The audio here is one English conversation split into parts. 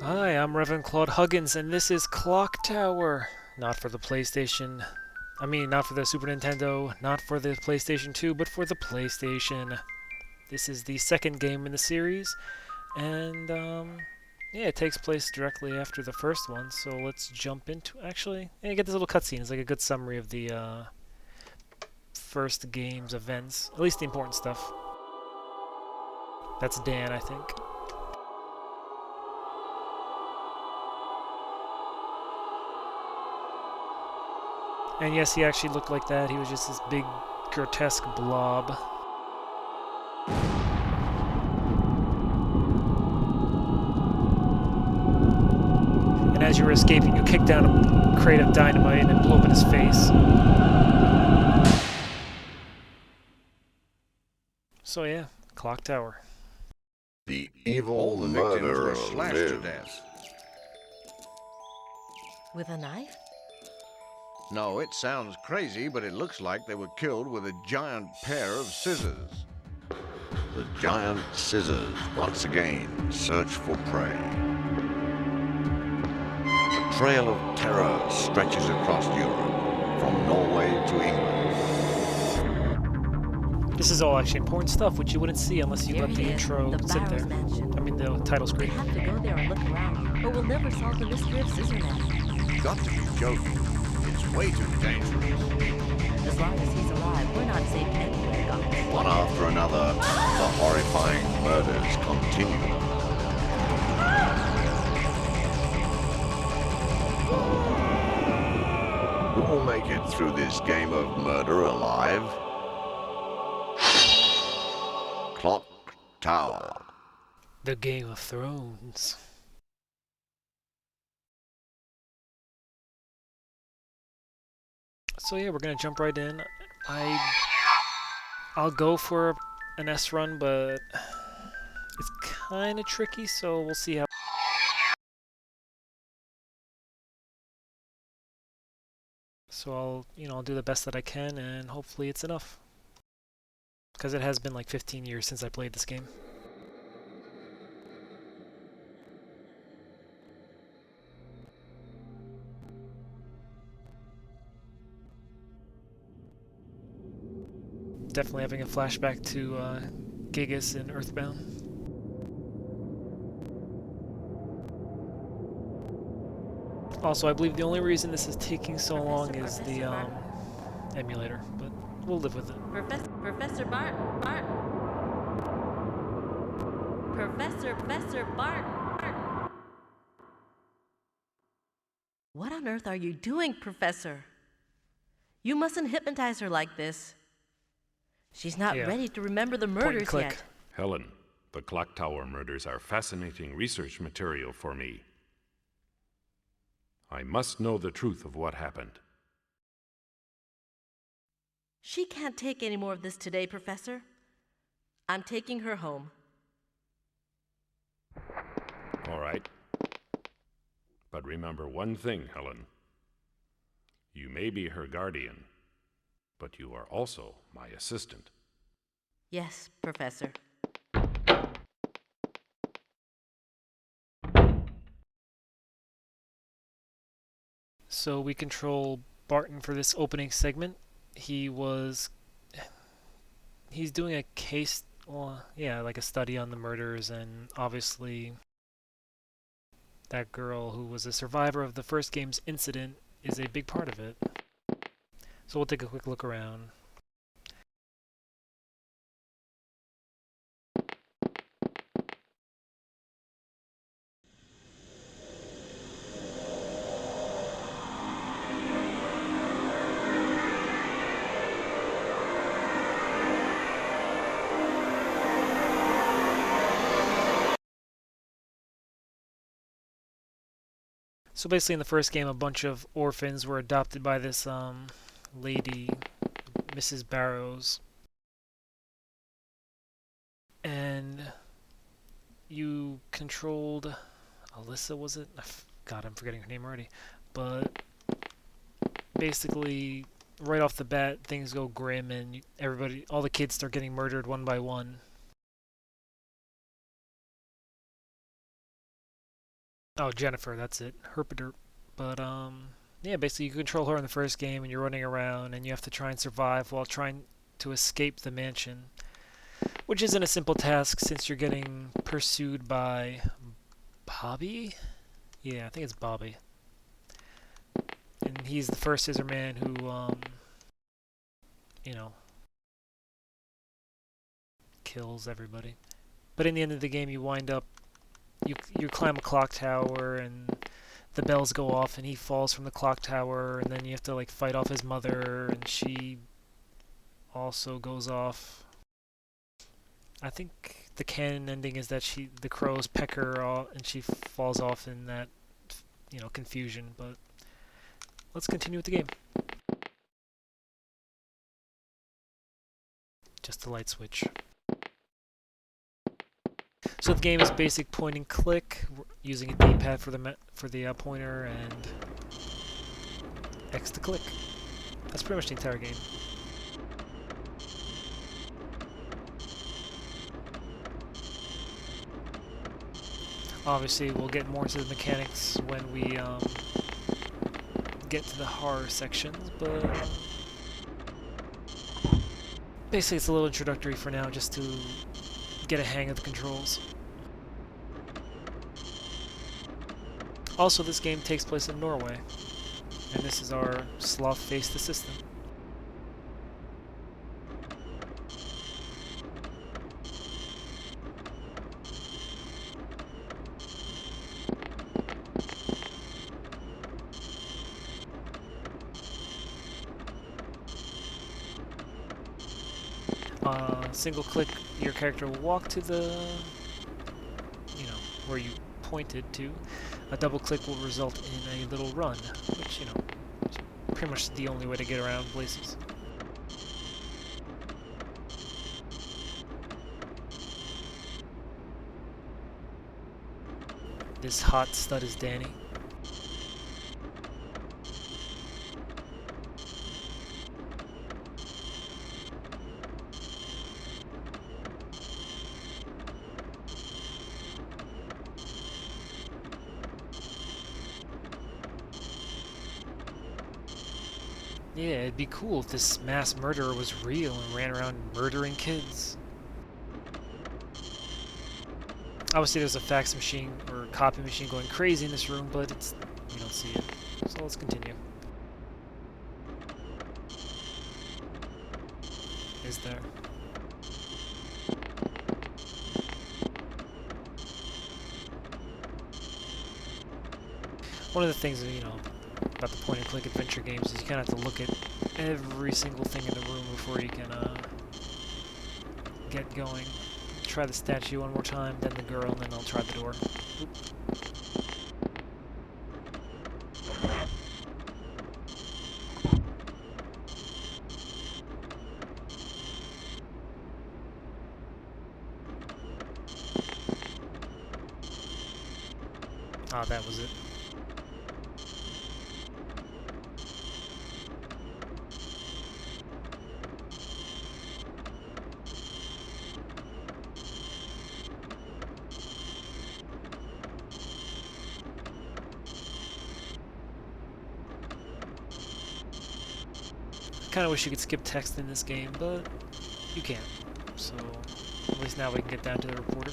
Hi, I'm Reverend Claude Huggins, and this is Clock Tower. Not for the PlayStation. Not for the Super Nintendo, not for the PlayStation 2, but for the PlayStation. This is the second game in the series, and, yeah, it takes place directly after the first one, so let's jump into... Actually, yeah, you get this little cutscene. It's like a good summary of the, first game's events. At least the important stuff. That's Dan, I think. And yes, he actually looked like that. He was just this big, grotesque blob. And as you were escaping, you kicked down a crate of dynamite and it blew up in his face. So yeah, Clock Tower. The evil All the victims murderer were slashed to lives. death. With a knife? No, it sounds crazy, but it looks like they were killed with a giant pair of scissors. The giant scissors once again search for prey. A trail of terror stretches across Europe, from Norway to England. This is all actually important stuff, which you wouldn't see unless you Here let he the is, intro the sit Barrows there. Mansion. The title We screen. have to go there and look around, or we'll never solve the mystery of Scissornet. You've got to be joking. It's way too dangerous. As long as he's alive, we're not safe anywhere, guys. One after another, the horrifying murders continue. Who will make it through this game of murder alive? Clock Tower. The Game of Thrones. So yeah, we're gonna jump right in. I'll go for an S run, but it's kind of tricky, so we'll see how. So I'll do the best that I can, and hopefully it's enough. Because it has been like 15 years since I played this game. Definitely having a flashback to Gigas in Earthbound. Also, I believe the only reason this is taking so long is the emulator, but we'll live with it. Professor Bart. Professor Bart. What on earth are you doing, Professor? You mustn't hypnotize her like this. She's not Yeah. ready to remember the Point and murders click. yet. Helen, the Clock Tower murders are fascinating research material for me. I must know the truth of what happened. She can't take any more of this today, Professor. I'm taking her home. All right. But remember one thing, Helen. You may be her guardian, but you are also my assistant. Yes, Professor. So we control Barton for this opening segment. He's doing a case, like a study on the murders, and obviously that girl who was a survivor of the first game's incident is a big part of it. So we'll take a quick look around. So basically in the first game, a bunch of orphans were adopted by this lady, Mrs. Barrows. And you controlled Alyssa, was it? God, I'm forgetting her name already. But basically, right off the bat, things go grim and all the kids start getting murdered one by one. Oh, Jennifer, that's it. Herpaderp. But, yeah, basically you control her in the first game and you're running around and you have to try and survive while trying to escape the mansion. Which isn't a simple task since you're getting pursued by Bobby? Yeah, I think it's Bobby. And he's the first scissor man who, you know, kills everybody. But in the end of the game, you wind up, you climb a clock tower, and the bells go off, and he falls from the clock tower, and then you have to like fight off his mother, and she also goes off. I think the canon ending is that the crows peck her off, and she falls off in that, confusion. But let's continue with the game. Just a light switch. So the game is basic point and click, using a D-pad for the pointer and X to click. That's pretty much the entire game. Obviously, we'll get more into the mechanics when we get to the horror sections, but basically it's a little introductory for now, just to get a hang of the controls. Also, this game takes place in Norway, and this is our sloth-faced assistant. Single click, your character will walk to the, where you pointed to. A double click will result in a little run, which, is pretty much the only way to get around places. This hot stud is Danny. Yeah, it'd be cool if this mass murderer was real and ran around murdering kids. Obviously there's a fax machine or copy machine going crazy in this room, but you don't see it. So let's continue. Is there? One of the things that, about the point-and-click adventure games is you kind of have to look at every single thing in the room before you can get going. Try the statue one more time, then the girl, and then I'll try the door. Oop. Ah, that was it. Kinda wish you could skip text in this game, but you can't. So, at least now we can get down to the reporter.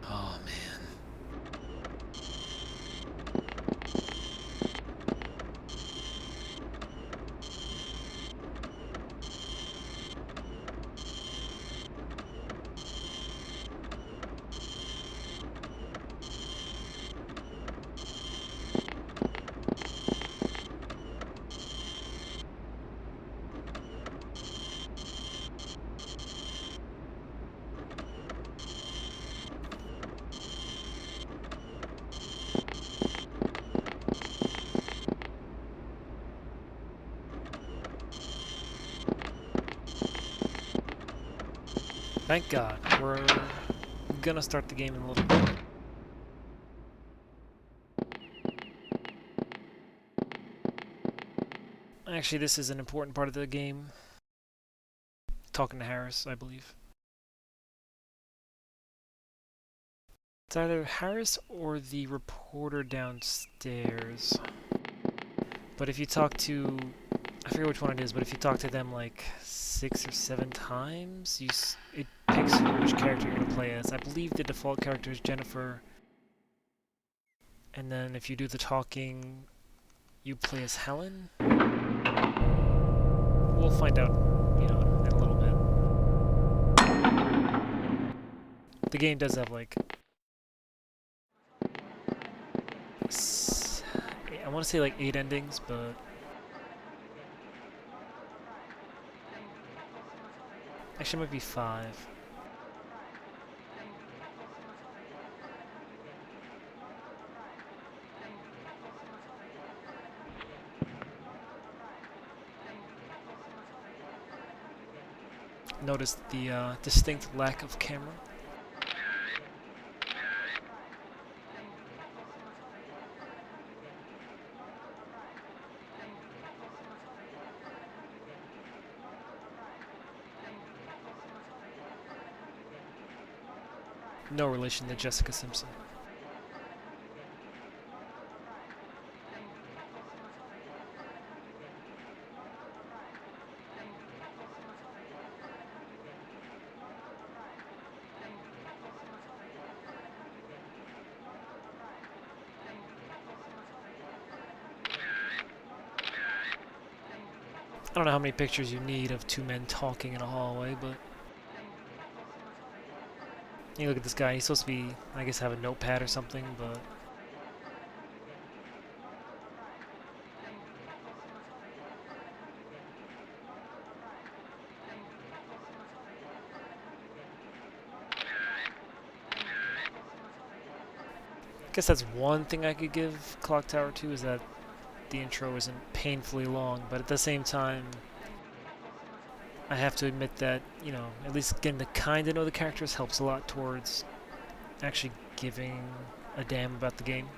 Oh, man. Thank God. We're gonna start the game in a little bit. Actually, this is an important part of the game. Talking to Harris, I believe. It's either Harris or the reporter downstairs. But if you talk to... I forget which one it is, but if you talk to them like 6 or 7 times, it picks which character you're going to play as. I believe the default character is Jennifer. And then if you do the talking, you play as Helen. We'll find out, you know, in a little bit. The game does have like... I want to say like 8 endings, but... Actually, it might be 5. Notice the distinct lack of camera. No relation to Jessica Simpson. I don't know how many pictures you need of 2 men talking in a hallway, but... You look at this guy, he's supposed to be, I guess, have a notepad or something, but... I guess that's one thing I could give Clock Tower to, is that the intro isn't painfully long, but at the same time, I have to admit that, you know, at least getting to kind of know the characters helps a lot towards actually giving a damn about the game.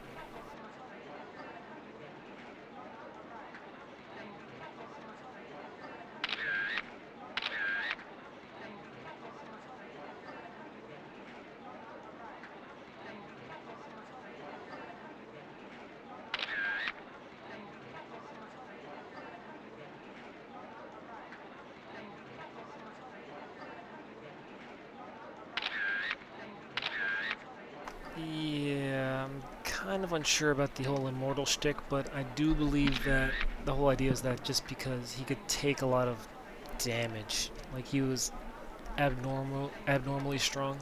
Yeah, I'm kind of unsure about the whole immortal shtick, but I do believe that the whole idea is that just because he could take a lot of damage, like he was abnormally strong.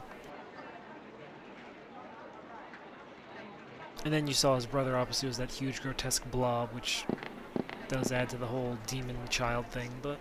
And then you saw his brother opposite was that huge grotesque blob, which does add to the whole demon child thing, but...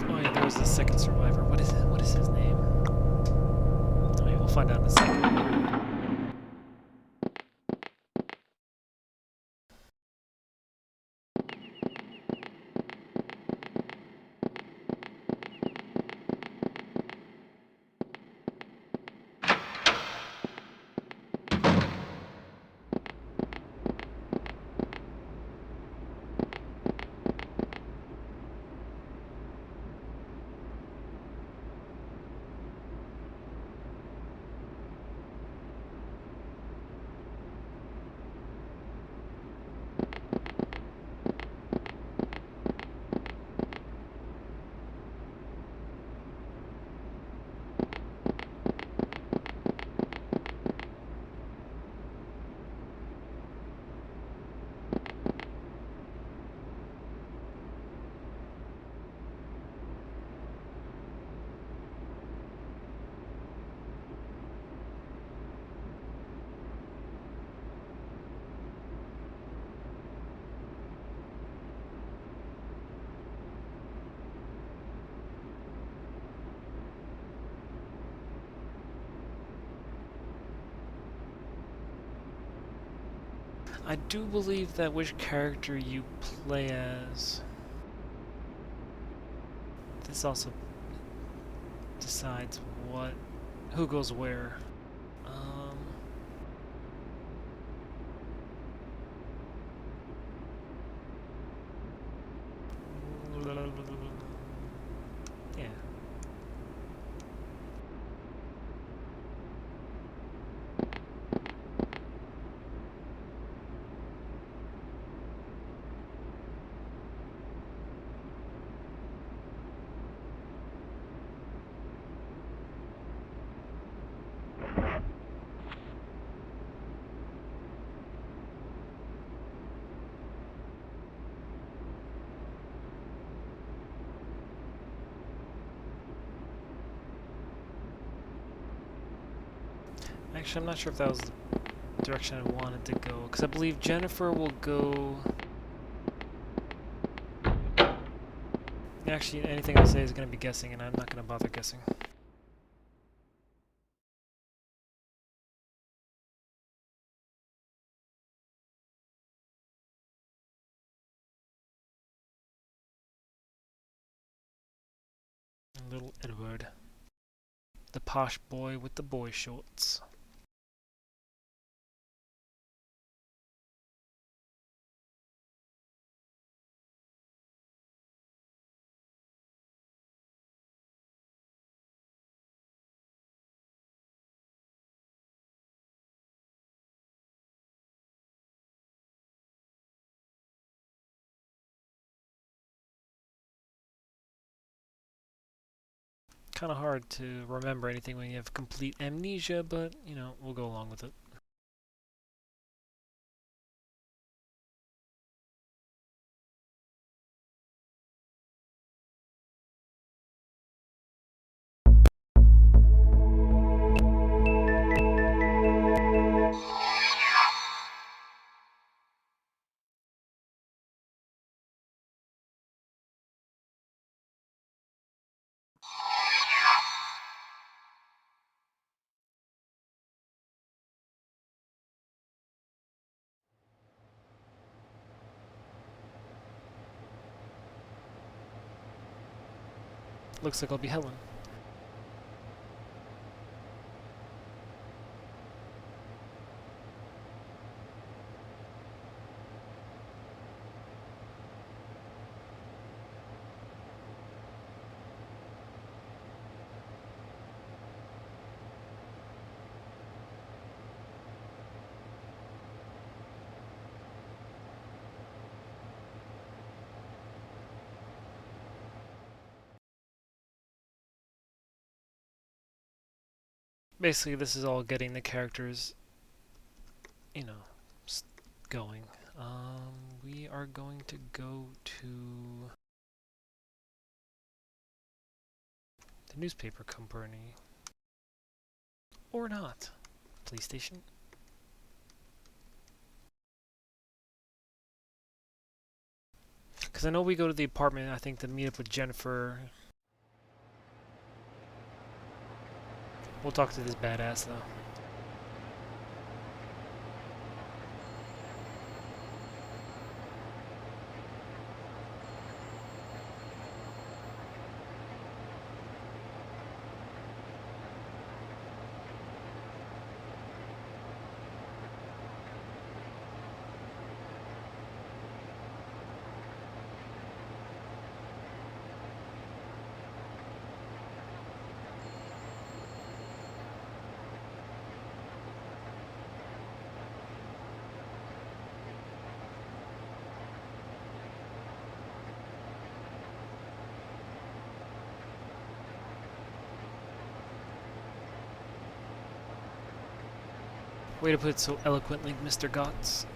Oh yeah, there was a second survivor. What is it? What is his name? Oh yeah, we'll find out in a second. I do believe that which character you play as, this also decides who goes where. Yeah. Actually, I'm not sure if that was the direction I wanted to go, because I believe Jennifer will go... Actually, anything I say is going to be guessing, and I'm not going to bother guessing. Little Edward. The posh boy with the boy shorts. Kind of hard to remember anything when you have complete amnesia, but, you know, we'll go along with it. Looks like I'll be Helen. Basically, this is all getting the characters, you know, going. We are going to go to the newspaper company. Or not. PlayStation. Because I know we go to the apartment, I think, to meet up with Jennifer. We'll talk to this badass, though. Way to put it so eloquently, Mr. Gotts.